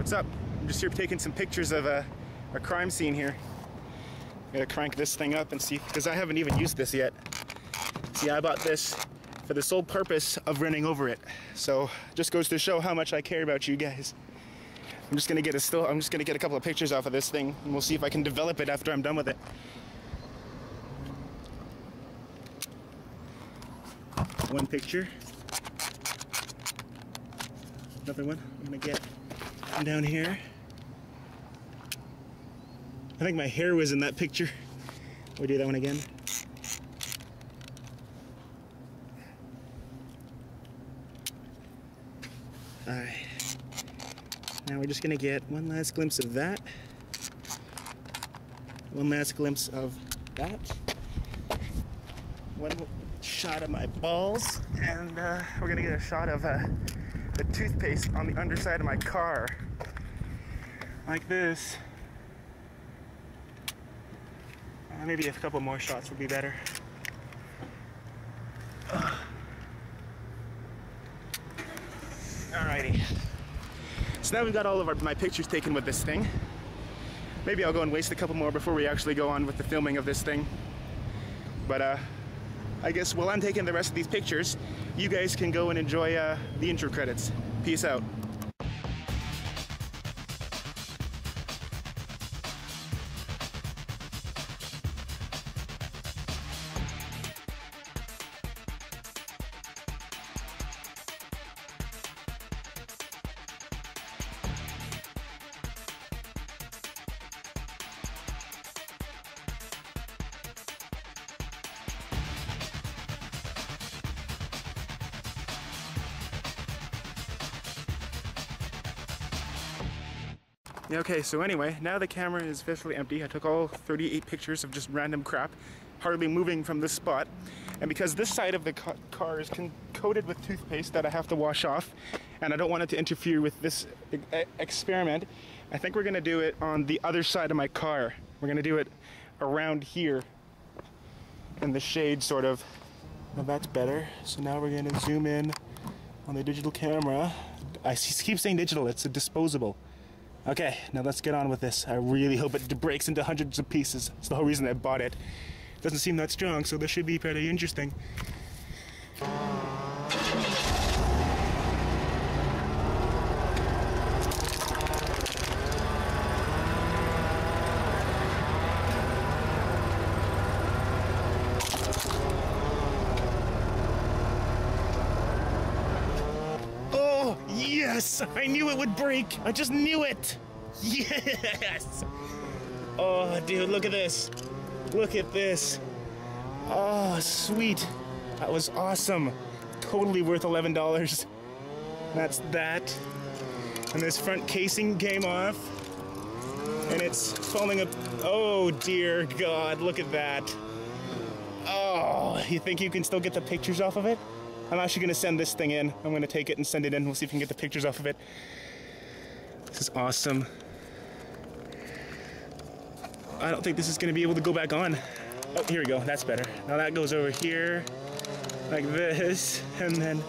What's up? I'm just here taking some pictures of a crime scene here. I'm gonna crank this thing up and see, because I haven't even used this yet. See, I bought this for the sole purpose of running over it. So, just goes to show how much I care about you guys. I'm just gonna get a couple of pictures off of this thing, and we'll see if I can develop it after I'm done with it. One picture. Another one. I'm gonna get down here. I think my hair was in that picture. We'll do that one again. Alright. Now we're just gonna get one last glimpse of that. One last glimpse of that. One shot of my balls. And we're gonna get a shot of the toothpaste on the underside of my car. Like this. Maybe a couple more shots would be better. Alrighty. So now we've got all of my pictures taken with this thing. Maybe I'll go and waste a couple more before we actually go on with the filming of this thing. But I guess while I'm taking the rest of these pictures, you guys can go and enjoy the intro credits. Peace out. Yeah, okay, so anyway, now the camera is officially empty. I took all 38 pictures of just random crap, hardly moving from this spot. And because this side of the car is coated with toothpaste that I have to wash off, and I don't want it to interfere with this experiment, I think we're gonna do it on the other side of my car. We're gonna do it around here, in the shade, sort of. Now that's better. So now we're gonna zoom in on the digital camera. I keep saying digital, it's a disposable. Okay, now let's get on with this. I really hope it breaks into hundreds of pieces. That's the whole reason I bought it. It doesn't seem that strong, so this should be pretty interesting. Yes! I knew it would break! I just knew it! Yes! Oh, dude, look at this. Look at this. Oh, sweet. That was awesome. Totally worth $11. That's that. And this front casing came off. And it's falling up. Oh, dear God, look at that. Oh, you think you can still get the pictures off of it? I'm actually going to send this thing in. I'm going to take it and send it in. We'll see if we can get the pictures off of it. This is awesome. I don't think this is going to be able to go back on. Oh, here we go. That's better. Now that goes over here like this, and then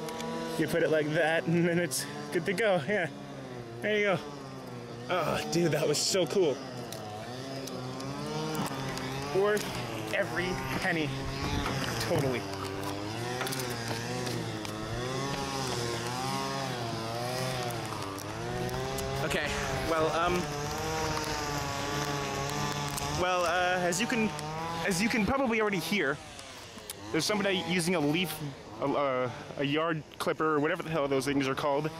you put it like that, and then it's good to go. Yeah. There you go. Oh, dude, that was so cool. Worth every penny. Totally. Okay, as you can probably already hear, there's somebody using a yard clipper, or whatever the hell those things are called.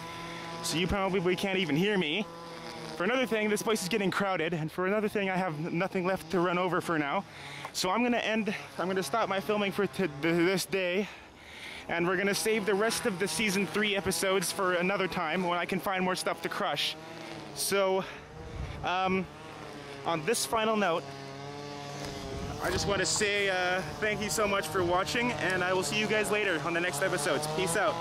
So you probably can't even hear me. For another thing, this place is getting crowded, and for another thing, I have nothing left to run over for now. So I'm gonna stop my filming for this day, and we're gonna save the rest of the season 3 episodes for another time when I can find more stuff to crush. So, on this final note, I just want to say thank you so much for watching, and I will see you guys later on the next episodes. Peace out.